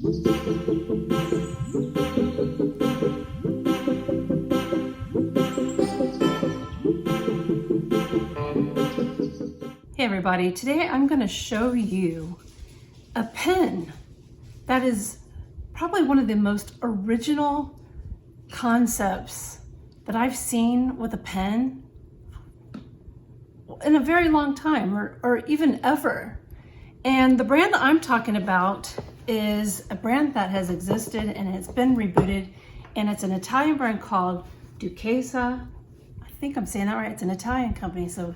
Hey everybody, today I'm going to show you a pen that is probably one of the most original concepts that I've seen with a pen in a very long time, or even ever. And the brand that I'm talking about is a brand that has existed and it's been rebooted, and it's an Italian brand called Duchessa. I think I'm saying that right. It's an Italian company, so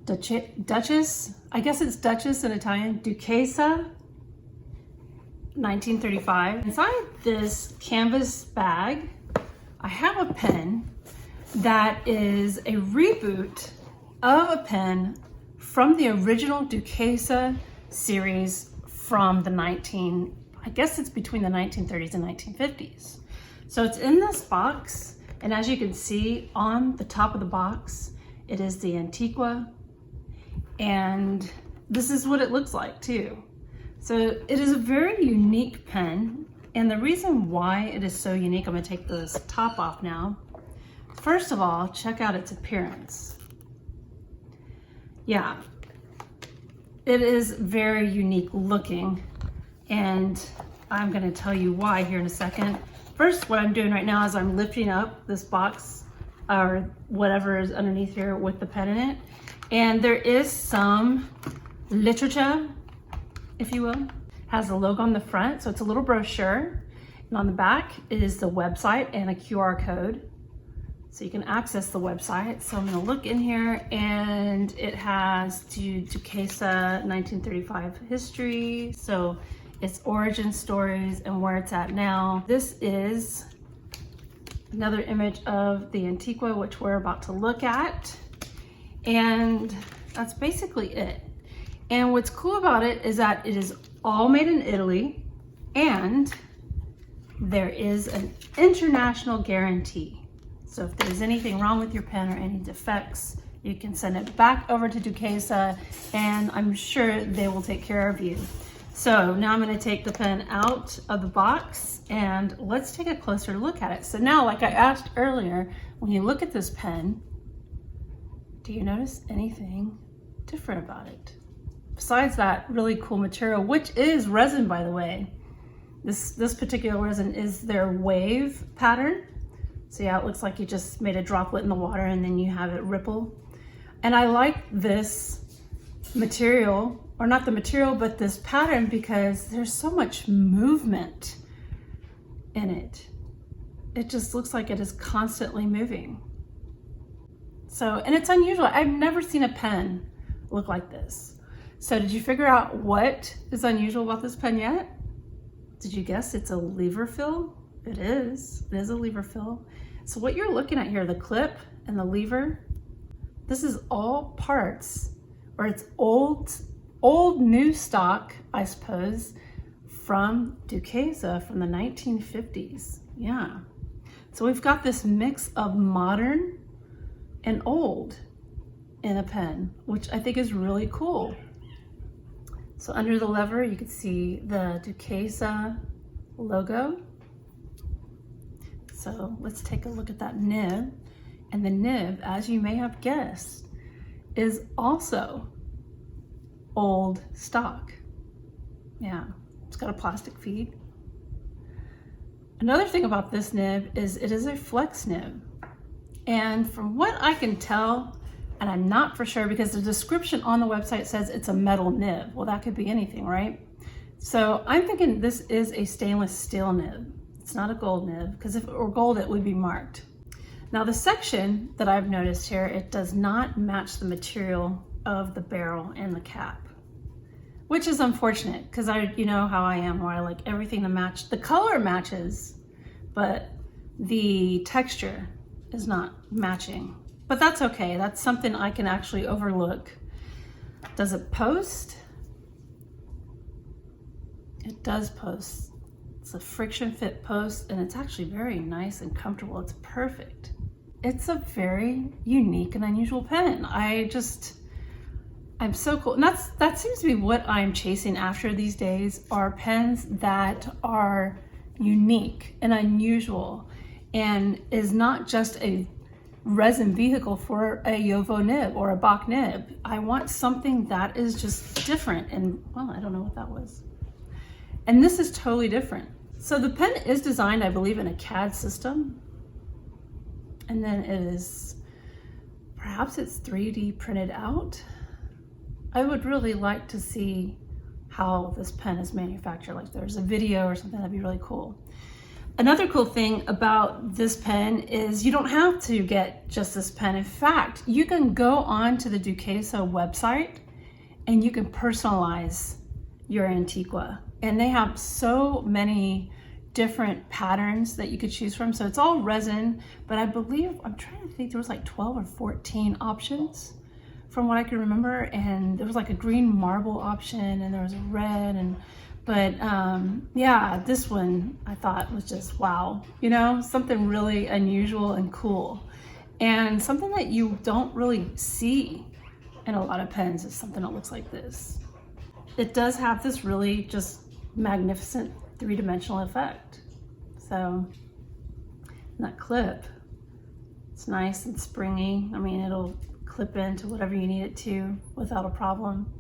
Duchess, I guess it's Duchess in Italian, Duchessa, 1935. Inside this canvas bag, I have a pen that is a reboot of a pen from the original Duchessa series from the I guess it's between the 1930s and 1950s. So it's in this box, and as you can see on the top of the box, it is the Antiqua. And this is what it looks like too. So it is a very unique pen. And the reason why it is so unique, I'm gonna take this top off now. First of all, check out its appearance. Yeah, it is very unique looking. And I'm gonna tell you why here in a second. First, what I'm doing right now is I'm lifting up this box or whatever is underneath here with the pen in it. And there is some literature, if you will. Has a logo on the front, so it's a little brochure. And on the back is the website and a QR code, so you can access the website. So I'm gonna look in here, and it has Duchessa 1935 history, so its origin stories and where it's at now. This is another image of the Antiqua, which we're about to look at. And that's basically it. And what's cool about it is that it is all made in Italy, and there is an international guarantee. So if there's anything wrong with your pen or any defects, you can send it back over to Duchessa, and I'm sure they will take care of you. So now I'm going to take the pen out of the box, and let's take a closer look at it. So now, like I asked earlier, when you look at this pen, do you notice anything different about it? Besides that really cool material, which is resin, by the way. This particular resin is their wave pattern. So yeah, it looks like you just made a droplet in the water and then you have it ripple. And I like this material, or not the material, but this pattern, because there's so much movement in it. It just looks like it is constantly moving. So, and it's unusual. I've never seen a pen look like this. So did you figure out what is unusual about this pen yet? Did you guess it's a lever fill? It is a lever fill. So what you're looking at here, the clip and the lever, this is all parts, or it's old new stock, I suppose, from Duchessa from the 1950s. Yeah. So we've got this mix of modern and old in a pen, which I think is really cool. So under the lever, you can see the Duchessa logo. So let's take a look at that nib. And the nib, as you may have guessed, is also old stock. Yeah, it's got a plastic feed. Another thing about this nib is it is a flex nib. And from what I can tell, and I'm not for sure because the description on the website says it's a metal nib. Well, that could be anything, right? So I'm thinking this is a stainless steel nib. It's not a gold nib, because if it were gold, it would be marked. Now the section that I've noticed here, it does not match the material of the barrel and the cap, which is unfortunate, because you know how I am, where I like everything to match. The color matches, but the texture is not matching. But that's okay. That's something I can actually overlook. Does it post? It does post. It's a friction fit post, and it's actually very nice and comfortable. It's perfect. It's a very unique and unusual pen. I'm so cool. And that seems to be what I'm chasing after these days, are pens that are unique and unusual and is not just a resin vehicle for a Yovo nib or a Bach nib. I want something that is just different, and well, I don't know what that was. And this is totally different. So the pen is designed, I believe, in a CAD system. And then it is, perhaps it's 3D printed out. I would really like to see how this pen is manufactured. Like there's a video or something, that'd be really cool. Another cool thing about this pen is you don't have to get just this pen. In fact, you can go on to the Duchessa website and you can personalize your Antiqua. And they have so many different patterns that you could choose from. So it's all resin, but I believe, I'm trying to think, there was like 12 or 14 options from what I can remember. And there was like a green marble option and there was a red, but yeah, this one I thought was just wow, you know, something really unusual and cool. And something that you don't really see in a lot of pens is something that looks like this. It does have this really just magnificent three-dimensional effect. So that clip, it's nice and springy. I mean, it'll clip into whatever you need it to without a problem.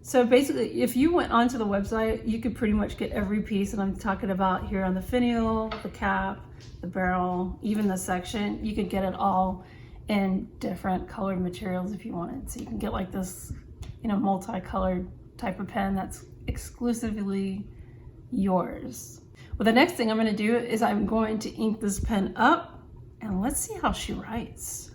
So basically, if you went onto the website, you could pretty much get every piece that I'm talking about here on the finial, the cap, the barrel, even the section. You could get it all in different colored materials if you wanted. So you can get like this, you know, multicolored type of pen that's exclusively yours. Well, the next thing I'm going to do is I'm going to ink this pen up, and let's see how she writes.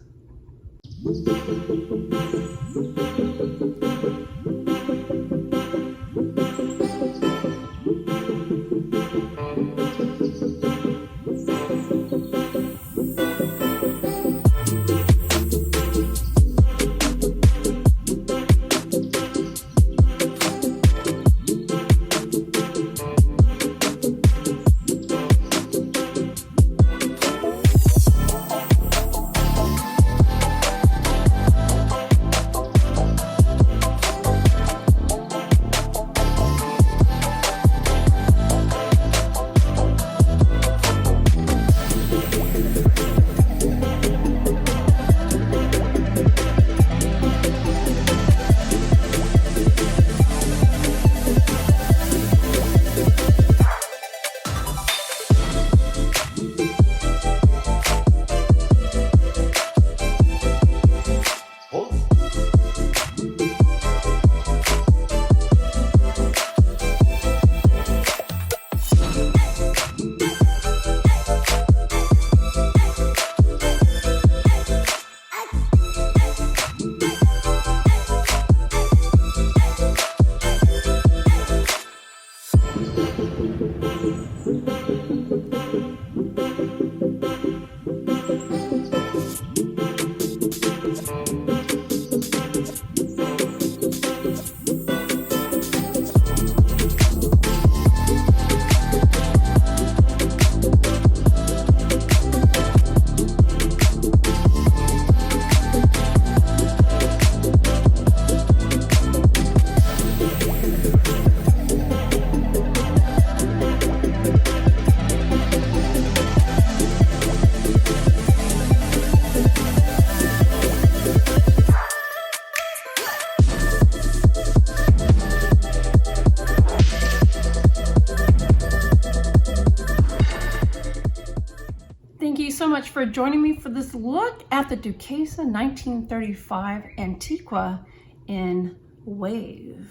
Thank you so much for joining me for this look at the Duchessa 1935 Antiqua in Wave.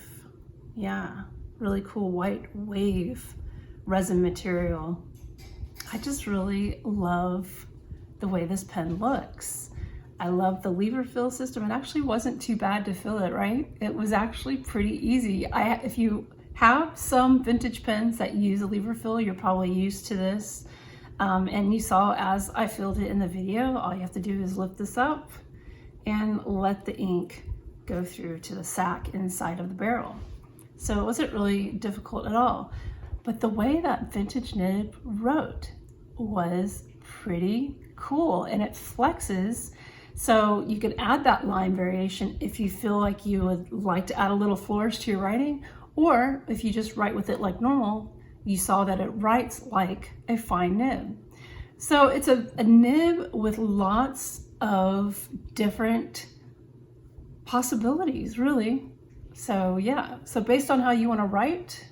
Yeah, really cool white wave resin material. I just really love the way this pen looks. I love the lever fill system. It actually wasn't too bad to fill it, right? It was actually pretty easy. If you have some vintage pens that use a lever fill, you're probably used to this. And you saw as I filled it in the video, all you have to do is lift this up and let the ink go through to the sac inside of the barrel. So it wasn't really difficult at all. But the way that vintage nib wrote was pretty cool, and it flexes So you could add that line variation if you feel like you would like to add a little flourish to your writing, or if you just write with it like normal, you saw that it writes like a fine nib. So it's a nib with lots of different possibilities, really. So yeah, so based on how you want to write,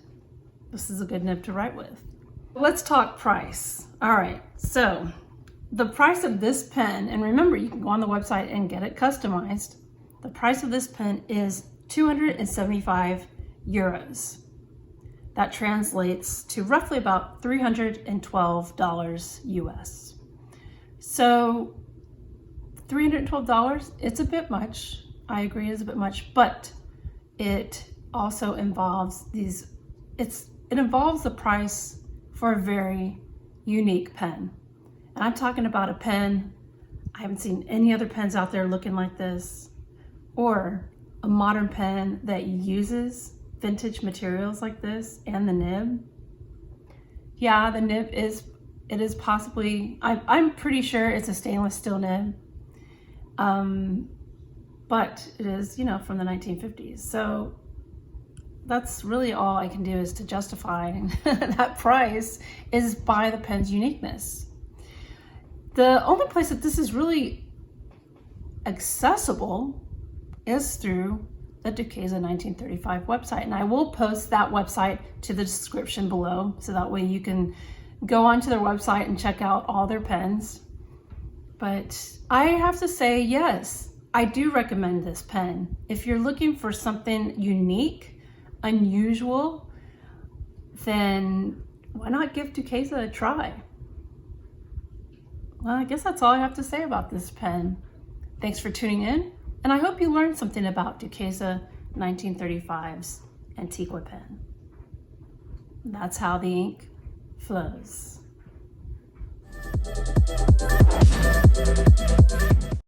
this is a good nib to write with. Let's talk price. All right, so the price of this pen, and remember, you can go on the website and get it customized. The price of this pen is 275 euros. That translates to roughly about $312 US. So $312, it's a bit much. I agree, it's a bit much, but it also involves it involves the price for a very unique pen. And I'm talking about a pen, I haven't seen any other pens out there looking like this, or a modern pen that uses vintage materials like this and the nib. Yeah, the nib is possibly, I'm pretty sure it's a stainless steel nib. But it is, from the 1950s. So that's really all I can do is to justify that price is by the pen's uniqueness. The only place that this is really accessible is through the Duchessa 1935 website. And I will post that website to the description below, so that way you can go onto their website and check out all their pens. But I have to say, yes, I do recommend this pen. If you're looking for something unique, unusual, then why not give Duchessa a try? Well, I guess that's all I have to say about this pen. Thanks for tuning in, and I hope you learned something about Duchessa 1935's Antiqua pen. That's how the ink flows.